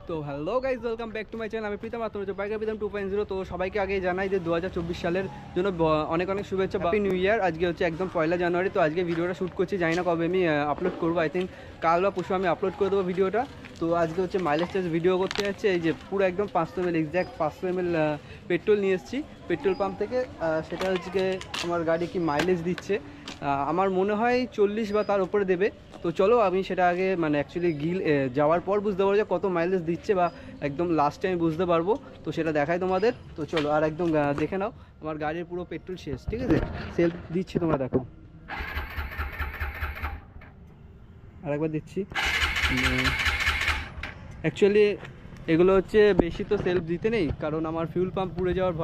তো hello guys, welcome back to my channel. আমি প্রীতম, আপনার বাইকার প্রীতম 2.0। তো সবাইকে আগে জানাই যে 2024 সালের জন্য অনেক অনেক শুভেচ্ছা, হ্যাপি নিউ ইয়ার। আজকে হচ্ছে একদম 1 জানুয়ারি। তো আজকে ভিডিওটা শ্যুট করছি, জানি না কবে আমি আপলোড করবো। আই থিঙ্ক কাল বা পরশু আমি আপলোড করে দেবো ভিডিওটা। তো আজকে হচ্ছে মাইলেজ টেস্ট ভিডিও করতে যাচ্ছে। এই যে পুরো একদম 500 ml এক্স্যাক্ট 500 ml পেট্রোল নিয়ে এসেছি পেট্রোল পাম্প থেকে। সেটা হচ্ছে আমার গাড়ি কি মাইলেজ দিচ্ছে। আমার মনে হয় 40 বা তার উপরে দেবে। তো চলো আমি সেটা আগে মানে অ্যাকচুয়ালি যাওয়ার পর বুঝতে পারবো যে কত মাইলেজ দিচ্ছে, বা একদম লাস্টে আমি বুঝতে পারবো। তো সেটা দেখাই তোমাদের। তো চলো আর একদম দেখে নাও, আমার গাড়ির পুরো পেট্রোল শেষ, ঠিক আছে। সেলফ দিচ্ছি, তোমরা দেখো, আরেকবার দিচ্ছি। অ্যাকচুয়ালি এগুলো হচ্ছে বেশি তো সেলফ দিতে নেই, কারণ আমার ফিউল পাম্প পুড়ে যাওয়ার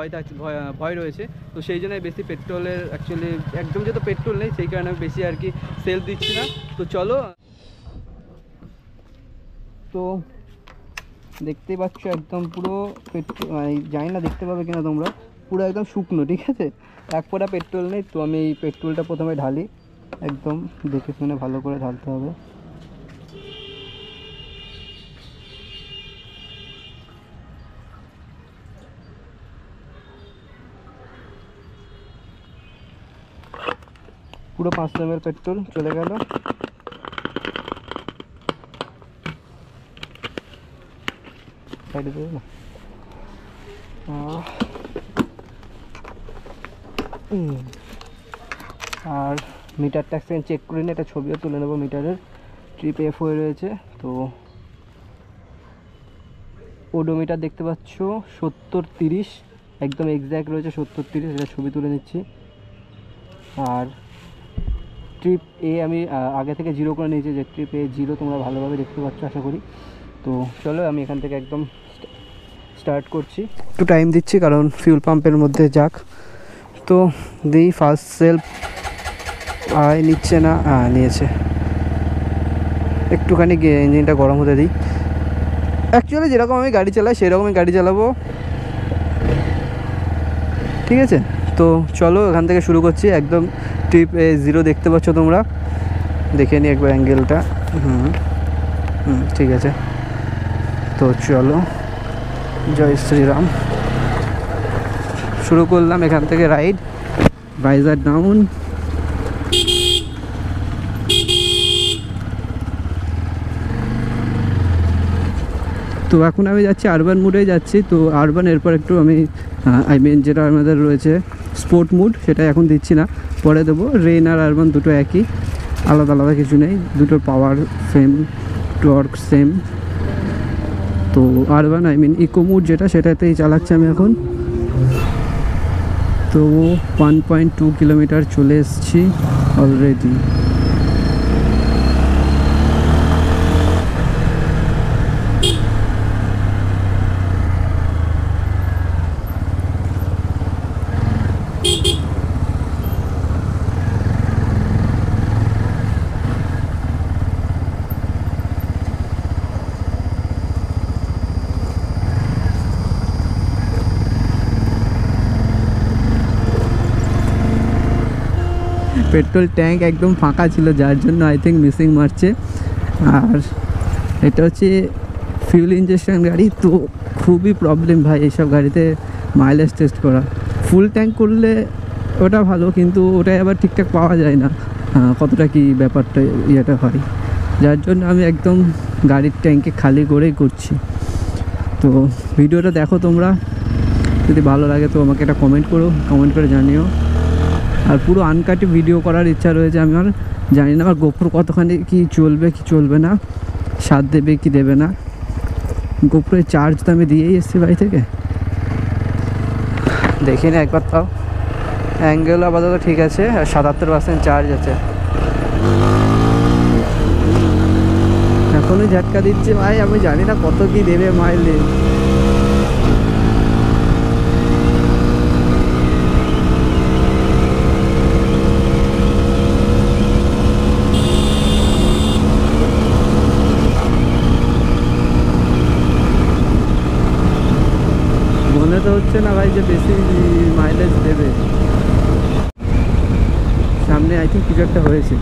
ভয় রয়েছে। তো সেই জন্যই বেশি পেট্রোলের অ্যাকচুয়ালি একদম যেহেতু পেট্রোল নেই, সেই কারণে আমি বেশি আর কি সেলফ দিচ্ছি না। তো চলো, তো দেখতেই পাচ্ছ একদম পুরো পেট্রোল, জানি না দেখতে পাবে কিনা তোমরা, পুরো একদম শুকনো, ঠিক আছে। এক ফোঁটা পেট্রোল নেই। তো আমি এই পেট্রোলটা প্রথমে ঢালি, একদম দেখে শুনে ভালো করে ঢালতে হবে। পুরো 500 ml পেট্রোল চলে গেল। সাইডে দেবে না। আর মিটারটা সেকেন্ড চেক করে নিয়ে একটা ছবিও তুলে নেবো। মিটারের ট্রিপ এফ হয়ে রয়েছে। তো ওডোমিটার দেখতে পাচ্ছ 70-30 একদম এক্স্যাক্ট রয়েছে, 70-30। এটা ছবি তুলে নিচ্ছি। আর ট্রিপ এ আমি আগে থেকে 0 করে নিয়েছি, যে ট্রিপ এ 0 তোমরা ভালোভাবে দেখতে পাচ্ছ আশা করি। তো চলো আমি এখান থেকে একদম স্টার্ট করছি। একটু টাইম দিচ্ছি কারণ ফিউল পাম্পের মধ্যে যাক। তো দিই ফার্স্ট সেলফ নিচ্ছে না, নিয়েছে। একটুখানি ইঞ্জিনটা গরম হতে দিই। অ্যাকচুয়ালি যেরকম আমি গাড়ি চালাই সেরকমই গাড়ি চালাবো, ঠিক আছে। তো চলো এখান থেকে শুরু করছি। একদম ট্রিপ এ 0 দেখতে পাচ্ছ তোমরা, দেখে নিই একবার অ্যাঙ্গেলটা। ঠিক আছে। তো চলো, জয় শ্রীরাম। শুরু করলাম এখান থেকে রাইড, ভাইজার ডাউন। তো এখন আমি যাচ্ছি আরবান মুডেই যাচ্ছি। তো আরবান এরপর একটু আমি যেটা আমাদের রয়েছে স্পোর্ট মুড, সেটা এখন দিচ্ছি না, পরে দেবো। রেন আর আরবান দুটো একই, আলাদা আলাদা কিছু নেই, দুটোর পাওয়ার সেম, টর্ক সেম। তো আরবান ইকো মুড যেটা, সেটাতেই চালাচ্ছি আমি এখন। তো 1.2 কিলোমিটার চলে এসেছি অলরেডি। পেট্রোল ট্যাঙ্ক একদম ফাঁকা ছিল, যার জন্য আই থিঙ্ক মিসিং মারছে। আর এটা হচ্ছে ফিউল ইঞ্জেকশন গাড়ি, তো খুবই প্রবলেম ভাই এইসব গাড়িতে মাইলেজ টেস্ট করা। ফুল ট্যাঙ্ক করলে ওটা ভালো, কিন্তু ওটাই আবার ঠিকঠাক পাওয়া যায় না কতটা কি ব্যাপারটা ইয়েটা হয়। যার জন্য আমি একদম গাড়ির ট্যাঙ্কে খালি করেই করছি। তো ভিডিওটা দেখো তোমরা, যদি ভালো লাগে তো আমাকে একটা কমেন্ট করো, কমেন্ট করে জানিও। আর পুরো আনকাটে ভিডিও করার ইচ্ছা রয়েছে আমার। জানি না আমার গোপ্রো কতখানি কি চলবে কি চলবে না, সাথ দেবে কি দেবে না। গোপ্রোর চার্জ তো আমি দিয়েই এসেছি বাড়ি থেকে, দেখি না একবার তাও। অ্যাঙ্গেল আপাতত ঠিক আছে, আর 77% চার্জ আছে। এখনই ঝাটকা দিচ্ছে ভাই, আমি জানি না কত কি দেবে মাইলেজ। মনে তো হচ্ছে না ভাই যে বেশি মাইলেজ দেবে। সামনে আই থিঙ্ক কিছু একটা হয়েছে।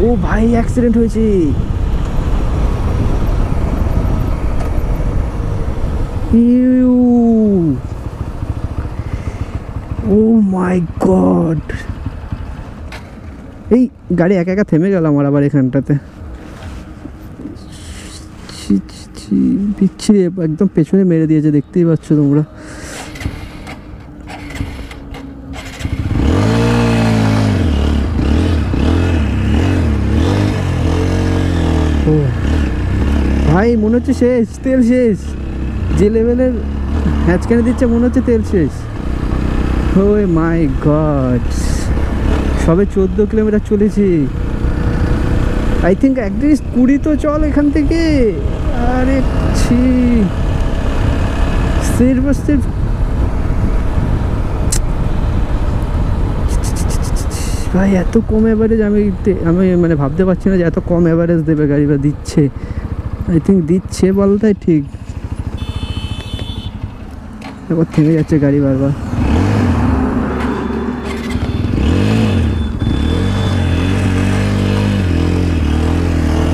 ও ভাই, অ্যাক্সিডেন্ট হয়েছে। ও মাই গড, এই গাড়ি একা একা থেমে গেল আমার আবার এখানটাতে। পিছিয়ে একদম পেছনে মেরে দিয়েছে, দেখতেই পাচ্ছ তোমরা। ও ভাই, মনে হচ্ছে শেষ, তেল শেষ। যে লেভেলের হ্যাচকানি দিচ্ছে মনে হচ্ছে তেল শেষ। ও মাই গড, সবে 14 কিলোমিটার চলেছি। আই থিঙ্ক অ্যাটলিস্ট 20 তো চল এখান থেকে। আরে ছি, সির্ফ ভাই এত কম অ্যাভারেজ আমি মানে ভাবতে পারছি না যে এত কম অ্যাভারেজ দেবে গাড়ি, বা দিচ্ছে। আই থিঙ্ক দিচ্ছে বলতাই ঠিক। এবার থেমে যাচ্ছে গাড়ি বারবার।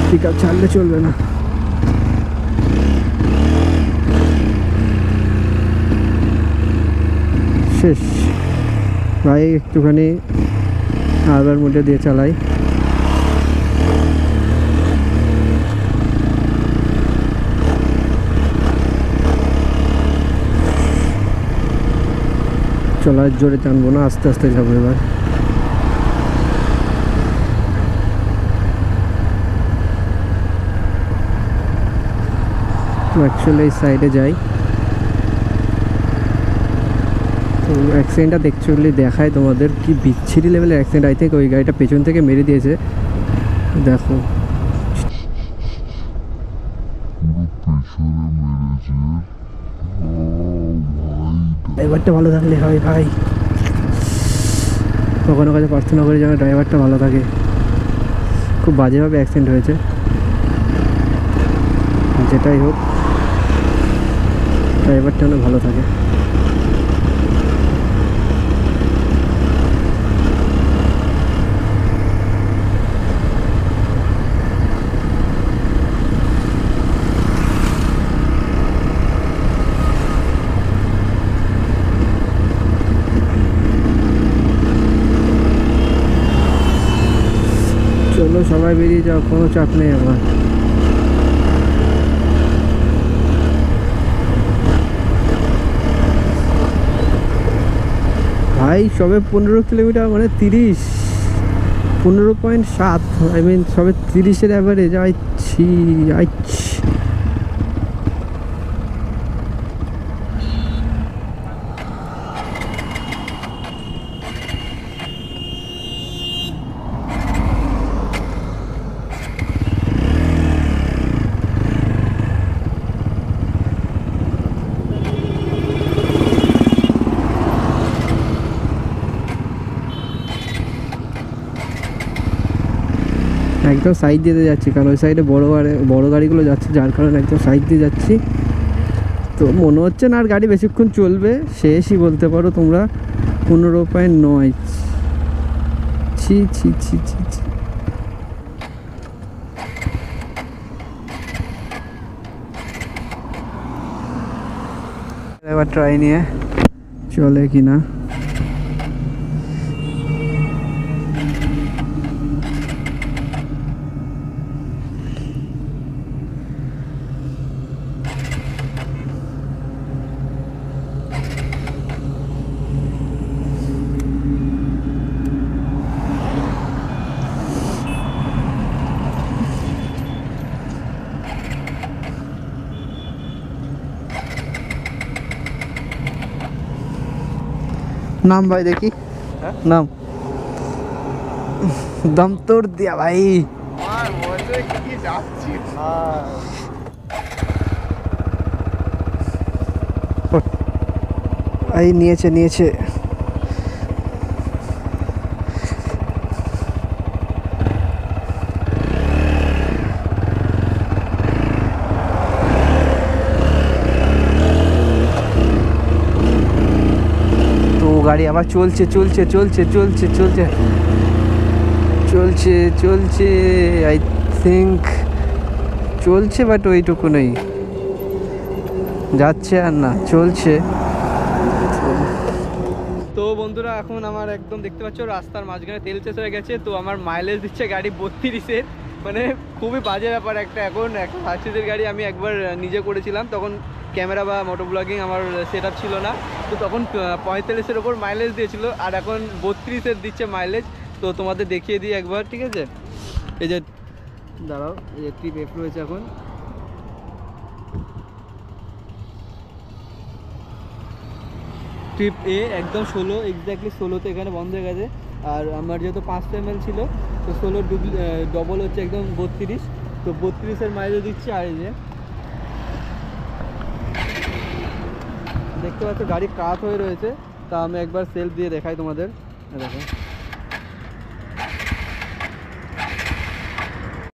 পিক আপ ছাড়লে চলবে না। শেষ ভাই, একটুখানি আরবার মোটে দিয়ে চালাই। চলার জোরে টানবো না, আস্তে আস্তে যাবো এবার। অ্যাকচুয়ালি এই সাইডে যাই তো অ্যাক্সিডেন্টটা অ্যাকচুয়ালি দেখায় তোমাদের, কি বিচ্ছিরি লেভেলের অ্যাক্সিডেন্ট। আই থিঙ্ক ওই গাড়িটা পেছন থেকে মেরে দিয়েছে, দেখো ড্রাইভারটা ভালো থাকলে হয় ভাই, কখনো কাছে প্রার্থনা করে যেন ড্রাইভারটা ভালো থাকে। খুব বাজেভাবে অ্যাক্সিডেন্ট হয়েছে, যেটাই হোক ড্রাইভারটা যেন ভালো থাকে। চলো সবাই বেরিয়ে যাও, কোনো চাপ নেই আমার। ভাই সবে 15 কিলোমিটার, মানে 15.7, আই মিন সবে 30-এর অ্যাভারেজ। আইছি একদম সাইড দিয়ে যাচ্ছি, কারণ ওই সাইডে বড় গাড়িগুলো যাচ্ছে, যার কারণে একদম সাইড দিয়ে যাচ্ছি। তো মনে হচ্ছে না আর গাড়ি বেশিক্ষণ চলবে, শেষই বলতে পারো তোমরা। 15.9। ছি ছি ছি ছি ছি, এবার ট্রাই নিয়ে চলে কিনা। নাম ভাই দেখি, নাম দম তোড় দিয়া ভাই। এই নিয়েছে গাড়ি আবার চলছে আই থিঙ্ক চলছে, বাট ওইটুকু নেই। যাচ্ছে আর না, চলছে। তো বন্ধুরা এখন আমার একদম দেখতে পাচ্ছ রাস্তার মাঝখানে তেল শেষ হয়ে গেছে। তো আমার মাইলেজ দিচ্ছে গাড়ি 32-এর, মানে খুবই বাজে ব্যাপার একটা। এখন একটা সার্সিসের গাড়ি আমি একবার নিজে করেছিলাম, তখন ক্যামেরা বা মোটো ব্লগিং আমার সেট আপ ছিল না, তো তখন 45-এর ওপর মাইলেজ দিয়েছিল, আর এখন 32-এর দিচ্ছে মাইলেজ। তো তোমাদের দেখিয়ে দিই একবার, ঠিক আছে? এই যে দাঁড়াও, এই যে ট্রিপ এফ রয়েছে এখন, ট্রিপ এ একদম 16, এক্স্যাক্টলি 16তে এখানে বন্ধ হয়ে গেছে। আর আমার যেহেতু 500 ml ছিল, তো 16 ডবল হচ্ছে একদম 32। তো 32-এর মাইলেজ দিচ্ছে। আর এই যে দেখতে পাচ্ছ গাড়ি কাত হয়ে রয়েছে, তা আমি একবার সেলফ দিয়ে দেখাই তোমাদের, দেখো।